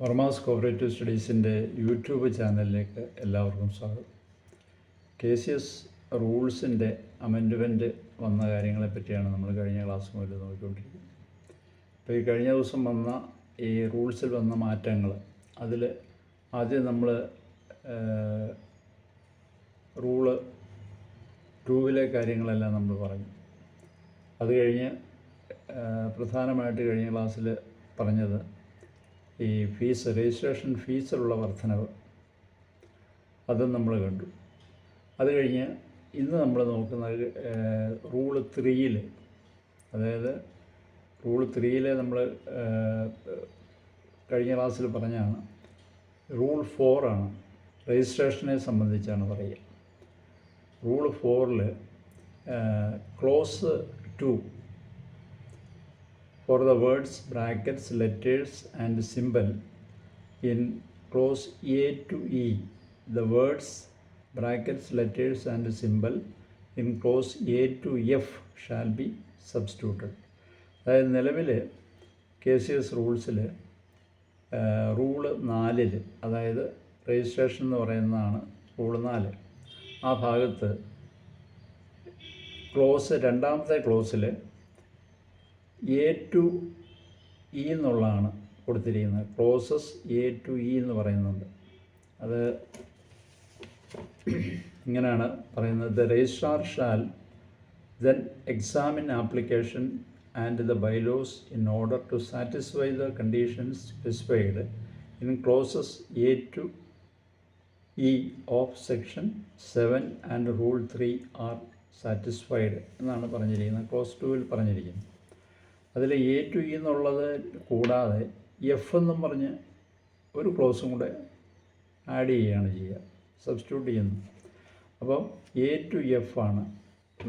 Varmas cooperative സ്റ്റഡീസിൻ്റെ YouTube ചാനലിലേക്ക് എല്ലാവർക്കും സ്വാഗതം. KCS റൂൾസിൻ്റെ അമെൻഡ്മെൻറ്റ് വന്ന കാര്യങ്ങളെപ്പറ്റിയാണ് നമ്മൾ കഴിഞ്ഞ ക്ലാസ് മുതൽ നോക്കിക്കൊണ്ടിരിക്കുന്നത്. അപ്പോൾ ഈ കഴിഞ്ഞ ദിവസം വന്ന ഈ റൂൾസിൽ വന്ന മാറ്റങ്ങൾ, അതിൽ ആദ്യം നമ്മൾ റൂള് 2 കാര്യങ്ങളെല്ലാം നമ്മൾ പറഞ്ഞു. അത് കഴിഞ്ഞ് പ്രധാനമായിട്ട് കഴിഞ്ഞ ക്ലാസ്സിൽ പറഞ്ഞത് ഈ രജിസ്ട്രേഷൻ ഫീസിലുള്ള വർധനവ്, അതും നമ്മൾ കണ്ടു. അത് കഴിഞ്ഞ് ഇന്ന് നമ്മൾ നോക്കുന്നത് റൂള് 3, അതായത് റൂള് 3 നമ്മൾ കഴിഞ്ഞ ക്ലാസ്സിൽ പറഞ്ഞാണ്. റൂൾ 4 ആണ്, രജിസ്ട്രേഷനെ സംബന്ധിച്ചാണ് പറയുക. Rule 4 close 2 for the words, brackets, letters and symbol in clause A to E, the words, brackets, letters and symbol in clause A to F shall be substituted. അതായത് നിലവിൽ KCS റൂൾസിൽ റൂള് 4, അതായത് registration എന്ന് പറയുന്നതാണ് rule 4. ആ ഭാഗത്ത് രണ്ടാമത്തെ ക്ലോസിൽ A to E എന്നുള്ളതാണ് കൊടുത്തിരിക്കുന്നത്. ക്ലോസസ് A to E എന്ന് പറയുന്നുണ്ട്. അത് ഇങ്ങനെയാണ് പറയുന്നത്: the registrar shall then examine application and the bylaws in order to satisfy the conditions specified in clauses A to E of section 7 and rule 3 are satisfied എന്നാണ് പറഞ്ഞിരിക്കുന്നത്. Close 2 പറഞ്ഞിരിക്കുന്നത്. അതിൽ A to E എന്നുള്ളത് കൂടാതെ F എന്നും പറഞ്ഞ് ഒരു ക്ലോസും കൂടെ ആഡ് ചെയ്യുകയാണ് ചെയ്യുക, സബ്സ്റ്റിറ്റ്യൂട്ട് ചെയ്യുന്നു. അപ്പം A to F ആണ്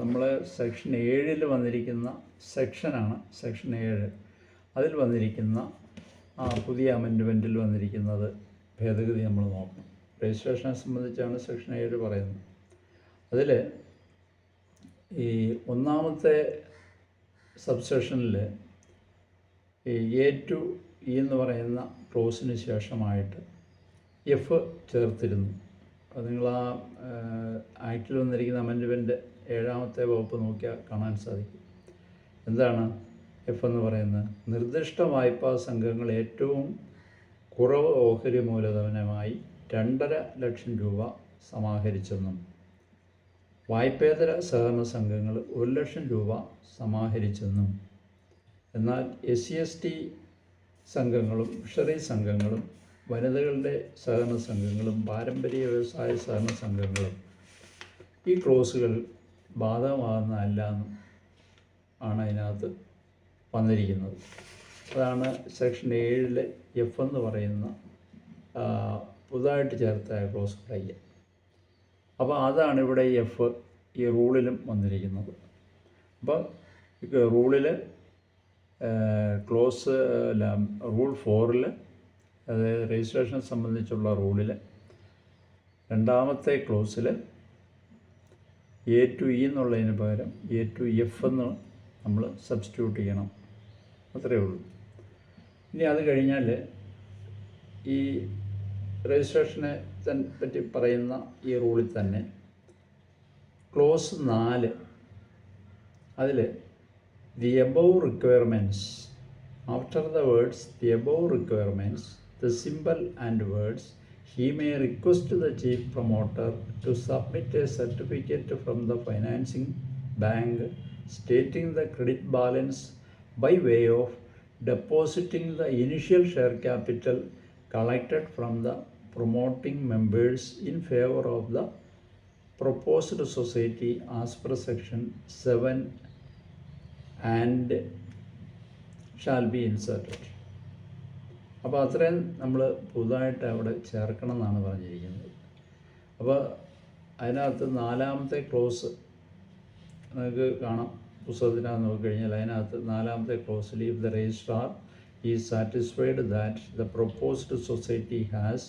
നമ്മൾ സെക്ഷൻ 7 വന്നിരിക്കുന്ന സെക്ഷനാണ്. സെക്ഷൻ 7 അതിൽ വന്നിരിക്കുന്ന പുതിയ അമെൻഡ്മെൻറ്റിൽ വന്നിരിക്കുന്നത് ഭേദഗതി നമ്മൾ നോക്കണം. രജിസ്ട്രേഷനെ സംബന്ധിച്ചാണ് സെക്ഷൻ 7 പറയുന്നത്. അതിൽ ഈ ഒന്നാമത്തെ സബ്സെക്ഷനിൽ ഈ A to E എന്ന് പറയുന്ന ക്ലോസിന് ശേഷമായിട്ട് F ചേർത്തിരുന്നു. അത് നിങ്ങൾ ആക്റ്റിൽ വന്നിരിക്കുന്ന അമെൻഡ്മെൻറ്റ് 7ാമത്തെ വകുപ്പ് നോക്കിയാൽ കാണാൻ സാധിക്കും. എന്താണ് F എന്ന് പറയുന്നത്? നിർദ്ദിഷ്ട വായ്പാ സംഘങ്ങൾ ഏറ്റവും കുറവ് ഓഹരി മൂലധനമായി 2.5 ലക്ഷം രൂപ സമാഹരിച്ചെന്നും വായ്പേതര സഹകരണ സംഘങ്ങൾ 1 ലക്ഷം രൂപ സമാഹരിച്ചെന്നും, എന്നാൽ SC/ST സംഘങ്ങളും ഫിഷറി സംഘങ്ങളും വനിതകളുടെ സഹകരണ സംഘങ്ങളും പാരമ്പര്യ വ്യവസായ സഹകരണ സംഘങ്ങളും ഈ ക്ലോസുകൾ ബാധകമാകുന്നതല്ല എന്നും ആണ് അതിനകത്ത് വന്നിരിക്കുന്നത്. അതാണ് സെക്ഷൻ 7 F എന്ന് പറയുന്ന പുതുതായിട്ട് ചേർത്ത ക്ലോസ് പറയുക. അപ്പോൾ അതാണ് ഇവിടെ F ഈ റൂളിലും വന്നിരിക്കുന്നത്. അപ്പോൾ റൂളിൽ റൂൾ 4 അതായത് രജിസ്ട്രേഷനെ സംബന്ധിച്ചുള്ള റൂളിൽ രണ്ടാമത്തെ ക്ലോസിൽ A to E എന്നുള്ളതിന് പകരം A to F എന്ന് നമ്മൾ സബ്സ്റ്റിറ്റ്യൂട്ട് ചെയ്യണം. അത്രയേ ഉള്ളൂ. ഇനി അത് കഴിഞ്ഞാൽ ഈ രജിസ്ട്രേഷനെ പറ്റി പറയുന്ന ഈ റൂളിൽ തന്നെ ക്ലോസ് 4 അതിൽ the above requirements, after the words the above requirements, the symbol and words, he may request the chief promoter to submit a certificate from the financing bank stating the credit balance by way of depositing the initial share capital collected from the promoting members in favor of the proposed society as per section 7 and shall be inserted. അപ്പോൾ അത്രയും നമ്മൾ പുതുതായിട്ട് അവിടെ ചേർക്കണം എന്നാണ് പറഞ്ഞിരിക്കുന്നത്. അപ്പോൾ അതിനകത്ത് 4ാമത്തെ ക്ലോസ് നമുക്ക് കാണാം, പുസ്തകത്തിനകത്ത് നോക്കിക്കഴിഞ്ഞാൽ അതിനകത്ത് 4ാമത്തെ ക്ലോസിൽ if the registrar is satisfied that the proposed society has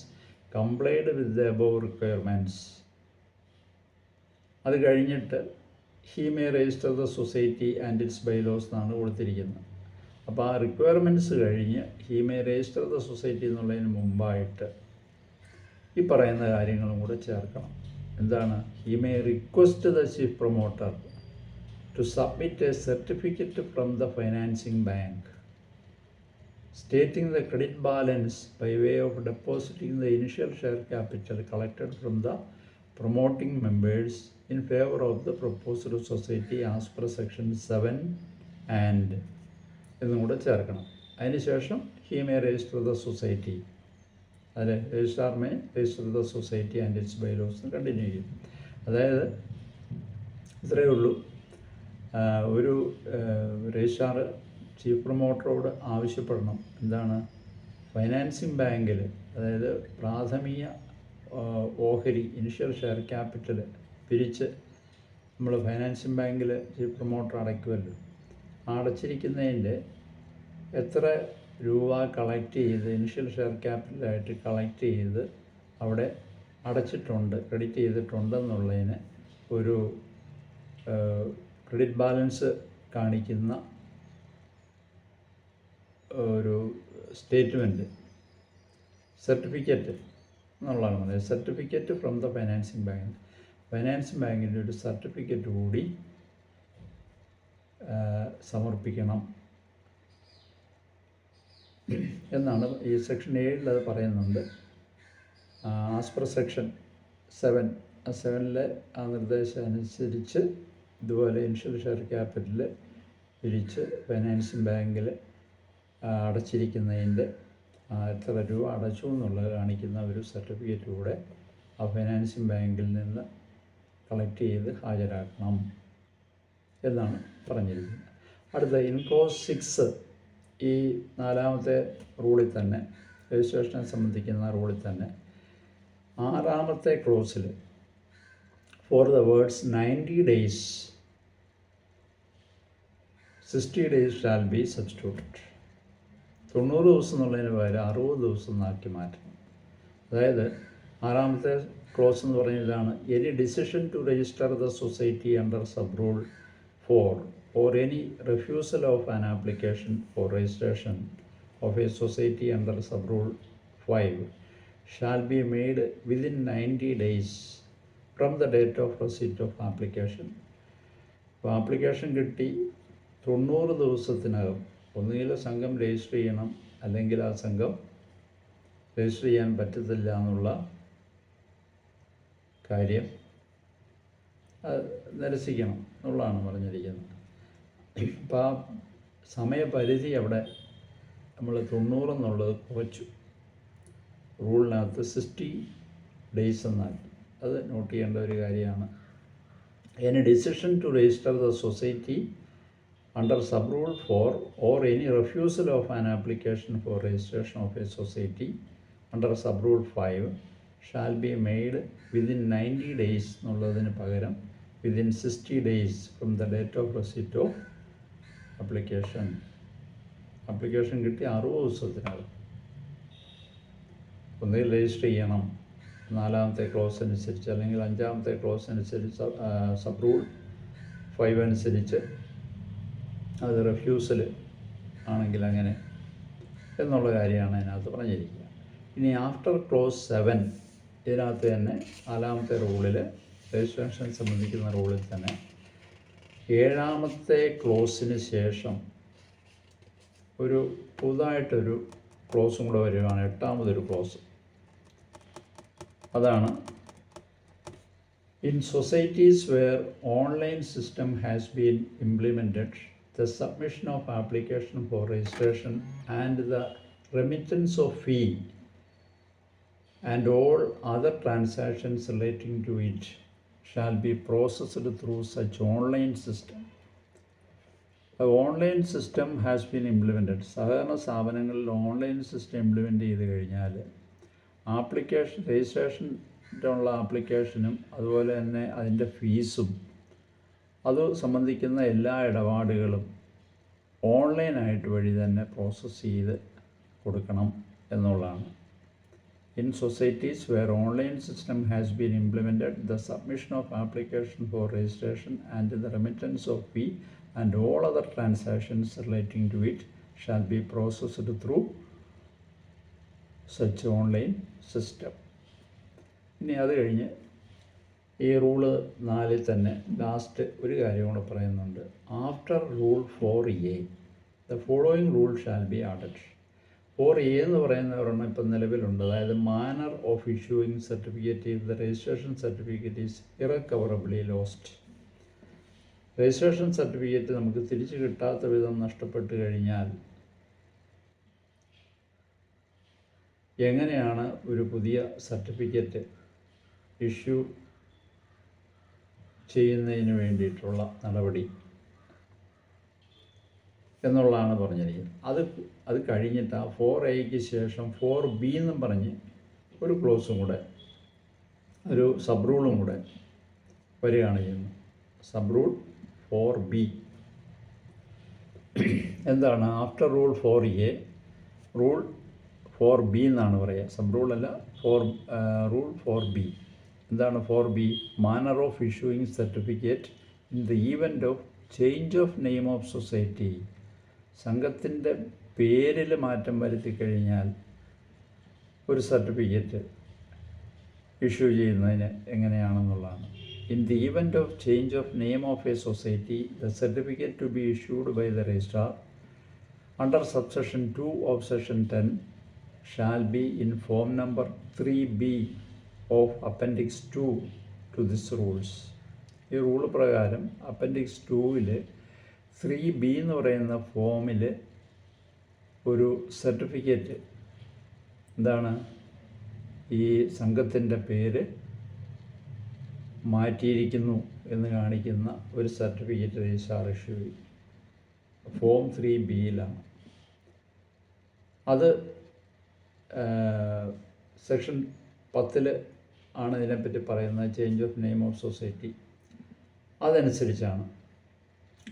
complied with the above requirements, അത് കഴിഞ്ഞിട്ട് he may register the society and its bylaws എന്നാണ് കൊടുത്തിരിക്കുന്നത്. അപ്പോൾ ആ റിക്വയർമെൻറ്റ്സ് കഴിഞ്ഞ് he may register the society എന്നുള്ളതിന് മുമ്പായിട്ട് ഈ പറയുന്ന കാര്യങ്ങളും കൂടെ ചേർക്കണം. എന്താണ്? He may request the chief promoter to submit a certificate from the financing bank stating the credit balance by way of depositing the initial share capital collected from the promoting members in favor of the proposed society as per section 7 and എന്നും കൂടെ ചേർക്കണം. അതിനുശേഷം he may register the society, അതിൽ registrar may register the society and its bylaws continue ചെയ്യും. അതായത് ഇത്രയേ ഉള്ളൂ. ഒരു രജിസ്ട്രാർ ചീഫ് പ്രൊമോട്ടറോട് ആവശ്യപ്പെടണം. എന്താണ്? ഫൈനാൻസിങ് ബാങ്കിൽ, അതായത് പ്രാഥമിക ഓഹരി ഇനിഷ്യൽ ഷെയർ ക്യാപിറ്റൽ പിരിച്ച് നമ്മൾ ഫൈനാൻസിങ് ബാങ്കിൽ ചീഫ് പ്രൊമോട്ടർ അടയ്ക്കുമല്ലോ, അടച്ചിരിക്കുന്നതിൻ്റെ എത്ര രൂപ കളക്ട് ചെയ്ത് ഇനിഷ്യൽ ഷെയർ ക്യാപിറ്റലായിട്ട് കളക്ട് ചെയ്ത് അവിടെ അടച്ചിട്ടുണ്ട്, ക്രെഡിറ്റ് ചെയ്തിട്ടുണ്ടെന്നുള്ളതിന് ഒരു ക്രെഡിറ്റ് ബാലൻസ് കാണിക്കുന്ന ഒരു സ്റ്റേറ്റ്മെൻറ്റ്, സർട്ടിഫിക്കറ്റ് എന്നുള്ളതാണ് പറയുന്നത്. Certificate from the financing bank, financing ബാങ്കിൻ്റെ ഒരു സർട്ടിഫിക്കറ്റ് കൂടി സമർപ്പിക്കണം എന്നാണ് ഈ സെക്ഷൻ 7 അത് പറയുന്നുണ്ട്. ആസ് പെർ സെക്ഷൻ 7, ആ 7 ആ നിർദ്ദേശം അനുസരിച്ച് ഇതുപോലെ ഇനിഷ്യൽ ഷെയർ ക്യാപിറ്റൽ പിരിച്ച് ഫൈനാൻസിങ് ബാങ്കിൽ അടച്ചിരിക്കുന്നതിൻ്റെ എത്ര രൂപ അടച്ചു എന്നുള്ളത് കാണിക്കുന്ന ഒരു സർട്ടിഫിക്കറ്റ് കൂടെ ആ ഫൈനാൻസിങ് ബാങ്കിൽ നിന്ന് കളക്ട് ചെയ്ത് ഹാജരാക്കണം എന്നാണ് പറഞ്ഞിരിക്കുന്നത്. അടുത്ത ഇൻക്ലോസ് 6, ഈ 4ാമത്തെ റൂളിൽ തന്നെ, രജിസ്ട്രേഷനെ സംബന്ധിക്കുന്ന റൂളിൽ തന്നെ 6ാമത്തെ ക്ലോസിൽ for the words 90 days 60 days shall be substituted. 90 ദിവസം എന്നുള്ളതിന് പകരം 60 ദിവസം എന്നാക്കി മാറ്റണം. അതായത് 6ാമത്തെ ക്ലോസ് എന്ന് പറഞ്ഞതാണ്, any decision to register the society under sub rule 4 or any refusal of an application for registration of a society under sub rule 5 shall be made within 90 days from the date of receipt of application. അപ്പോൾ application കിട്ടി 90 ദിവസത്തിനകം ഒന്നുകിൽ സംഘം register ചെയ്യണം, അല്ലെങ്കിൽ ആ സംഘം register ചെയ്യാൻ പറ്റത്തില്ല എന്നുള്ള കാര്യം നിരസിക്കണം എന്നുള്ളതാണ് പറഞ്ഞിരിക്കുന്നത്. അപ്പോൾ ആ സമയപരിധി അവിടെ നമ്മൾ 90 എന്നുള്ളത് കുറച്ചു, റൂളിനകത്ത് 60 days എന്നാക്കി. അത് നോട്ട് ചെയ്യേണ്ട ഒരു കാര്യമാണ്. Any decision to register the society under sub rule 4 or any refusal of an application for registration of a society under sub rule 5 shall be made within 90 days എന്നുള്ളതിന് പകരം within 60 days from the date of receipt of application. Application കിട്ടി 60 ദിവസത്തിനകം ഒന്നുകിൽ register ചെയ്യണം 4ാമത്തെ close അനുസരിച്ച്, അല്ലെങ്കിൽ 5ാമത്തെ close അനുസരിച്ച് sub rule 5 അനുസരിച്ച്, അത് റെഫ്യൂസൽ ആണെങ്കിൽ അങ്ങനെ എന്നുള്ള കാര്യമാണ് അതിനകത്ത് പറഞ്ഞിരിക്കുക. ഇനി ആഫ്റ്റർ ക്ലോസ് 7, ഇതിനകത്ത് തന്നെ 4ാമത്തെ റൂളിൽ, രജിസ്ട്രേഷൻ സംബന്ധിക്കുന്ന റൂളിൽ തന്നെ 7ാമത്തെ ക്ലോസിന് ശേഷം ഒരു പുതുതായിട്ടൊരു ക്ലോസും കൂടെ വരികയാണ്, 8ാമതൊരു ക്ലോസ്. അതാണ് in societies where online system has been implemented, the submission of application for registration and the remittance of fee and all other transactions relating to it shall be processed through such online system. The online system has been implemented. സഹകരണ സ്ഥാപനങ്ങളിൽ online system implement ചെയ്ത് കഴിഞ്ഞാൽ application, രജിസ്ട്രേഷനുള്ള ആപ്ലിക്കേഷനും അതുപോലെ തന്നെ അതിൻ്റെ ഫീസും അത് സംബന്ധിക്കുന്ന എല്ലാ ഇടപാടുകളും ഓൺലൈനായിട്ട് വഴി തന്നെ പ്രോസസ്സ് ചെയ്ത് കൊടുക്കണം എന്നുള്ളതാണ്. In societies where online system has been implemented, the submission of application for registration and the remittance of fee and all other transactions relating to it shall be processed through such online system. ഇനി അത് കഴിഞ്ഞ് ഈ rule 4 തന്നെ last ഒരു കാര്യം കൂടെ പറയുന്നുണ്ട്. After rule 4A the following rule shall be added. 4A എന്ന് പറയുന്ന ഒരെണ്ണം ഇപ്പം നിലവിലുണ്ട്. അതായത് manner of issuing certificate if the registration certificate is irrecoverably lost. Registration certificate നമുക്ക് തിരിച്ചു കിട്ടാത്ത വിധം നഷ്ടപ്പെട്ട് കഴിഞ്ഞാൽ എങ്ങനെയാണ് ഒരു പുതിയ സർട്ടിഫിക്കറ്റ് ഇഷ്യൂ ചെയ്യുന്നതിന് വേണ്ടിയിട്ടുള്ള നടപടി എന്നുള്ളതാണ് പറഞ്ഞിരിക്കുന്നത്. അത് കഴിഞ്ഞിട്ട് ആ 4A ശേഷം 4B എന്നും പറഞ്ഞ് ഒരു ക്ലോസും കൂടെ, ഒരു സബ് റൂളും കൂടെ വരികയാണ് ചെയ്യുന്നത്. സബ് റൂൾ 4B എന്താണ്? After rule 4A rule 4B എന്നാണ് പറയുക. സബ് റൂളല്ല, റൂൾ 4B. എന്താണ് 4B? Manner of issuing certificate in the event of change of name of society. സംഘത്തിൻ്റെ പേരിൽ മാറ്റം വരുത്തി കഴിഞ്ഞാൽ ഒരു സർട്ടിഫിക്കറ്റ് ഇഷ്യൂ ചെയ്യുന്നതിന് എങ്ങനെയാണെന്നുള്ളതാണ്. In the event of change of name of a society the certificate to be issued by the registrar under subsection 2 of section 10 shall be in form number 3B of appendix 2 to this rules. ഈ rule പ്രകാരം appendix 2-ൽ 3B എന്ന് പറയുന്ന ഫോമിൽ ഒരു certificate എന്താണ്, ഈ സംഘത്തിൻ്റെ പേര് മാറ്റിയിരിക്കുന്നു എന്ന് കാണിക്കുന്ന ഒരു സർട്ടിഫിക്കറ്റ് രജിസ്ട്രാർ ഇഷ്യൂ ചെയ്യും. ഫോം 3Bയിലാണ്. അത് സെക്ഷൻ 10 ആണ് ഇതിനെപ്പറ്റി പറയുന്നത്, change of name of society. അതനുസരിച്ചാണ്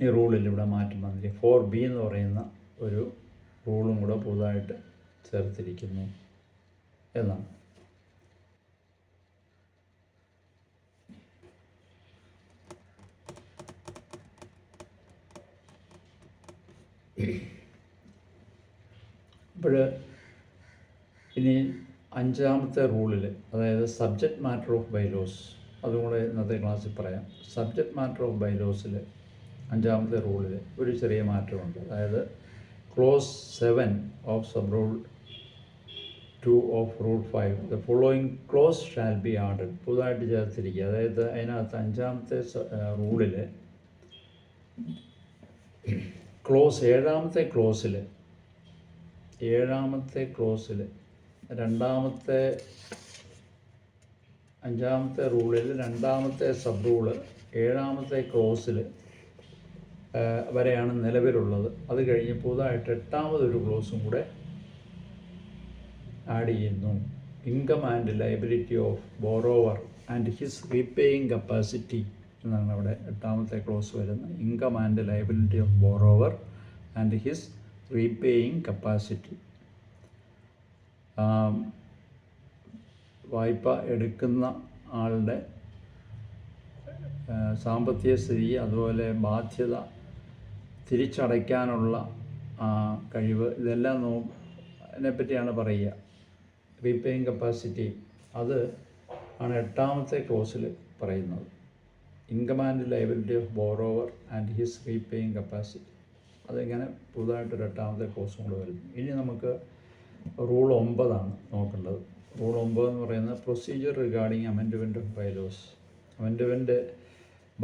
ഈ റൂളിൽ ഇവിടെ മാറ്റം വന്നിരിക്കുന്നത്. 4B എന്ന് പറയുന്ന ഒരു റൂളും കൂടെ പുതുതായിട്ട് ചേർത്തിരിക്കുന്നു എന്നാണ്. അപ്പോൾ ഇനി 5ാമത്തെ റൂളിൽ, അതായത് സബ്ജക്റ്റ് മാറ്റർ ഓഫ് ബൈലോസ്, അതും കൂടെ ഇന്നത്തെ ക്ലാസ്സിൽ പറയാം. സബ്ജക്റ്റ് മാറ്റർ ഓഫ് ബൈലോസിൽ 5ാമത്തെ റൂളിൽ ഒരു ചെറിയ മാറ്റമുണ്ട്. അതായത് close 7 of sub rule 2 of rule 5 the following close shall be added. പുതുതായിട്ട് ചേർത്തിരിക്കുക. അതായത് അതിനകത്ത് 5ാമത്തെ റൂളിൽ ക്ലോസ് 7ാമത്തെ ക്ലോസിൽ 5ാമത്തെ റൂളിൽ 2ാമത്തെ സബ് റൂള് 7ാമത്തെ ക്ലോസിൽ വരെയാണ് നിലവിലുള്ളത്. അത് കഴിഞ്ഞ് പുതുതായിട്ട് 8ാമതൊരു ക്ലോസും കൂടെ ആഡ് ചെയ്യുന്നു. Income and liability of borrower and his repaying capacity എന്നാണ് അവിടെ 8ാമത്തെ ക്ലോസ് വരുന്നത്. Income and liability of borrower and his repaying capacity. വായ്പ എടുക്കുന്ന ആളുടെ സാമ്പത്തിക സ്ഥിതി, അതുപോലെ ബാധ്യത, തിരിച്ചടയ്ക്കാനുള്ള കഴിവ്, ഇതെല്ലാം അതിനെപ്പറ്റിയാണ് പറയുക. റീപേയിങ് കപ്പാസിറ്റി അത് ആണ് 8ാമത്തെ ക്ലോസിൽ പറയുന്നത്. Income and liability of borrower and his repaying capacity. അതിങ്ങനെ പുതുതായിട്ടൊരു 8ാമത്തെ ക്ലോസും കൂടെ വരുന്നു. ഇനി നമുക്ക് റൂൾ 9 ആണ് നോക്കേണ്ടത്. റൂൾ 9 എന്ന് പറയുന്നത് procedure regarding amendment of bylaws.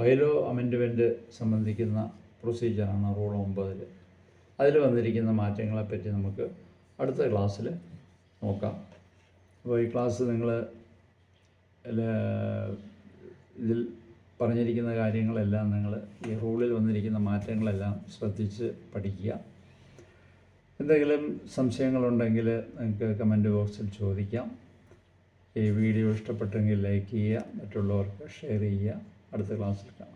Bylaw amendment സംബന്ധിക്കുന്ന പ്രൊസീജിയറാണ് റൂൾ 9. അതിൽ വന്നിരിക്കുന്ന മാറ്റങ്ങളെപ്പറ്റി നമുക്ക് അടുത്ത ക്ലാസ്സിൽ നോക്കാം. അപ്പോൾ ഈ ക്ലാസ് നിങ്ങൾ ഇതിൽ പറഞ്ഞിരിക്കുന്ന കാര്യങ്ങളെല്ലാം നിങ്ങൾ ഈ റൂളിൽ വന്നിരിക്കുന്ന മാറ്റങ്ങളെല്ലാം ശ്രദ്ധിച്ച് പഠിക്കുക. എന്തെങ്കിലും സംശയങ്ങളുണ്ടെങ്കിൽ നിങ്ങൾക്ക് കമൻറ്റ് ബോക്സിൽ ചോദിക്കാം. ഈ വീഡിയോ ഇഷ്ടപ്പെട്ടെങ്കിൽ ലൈക്ക് ചെയ്യുക, മറ്റുള്ളവർക്ക് ഷെയർ ചെയ്യുക. അടുത്ത ക്ലാസ്സിൽ കാണാം.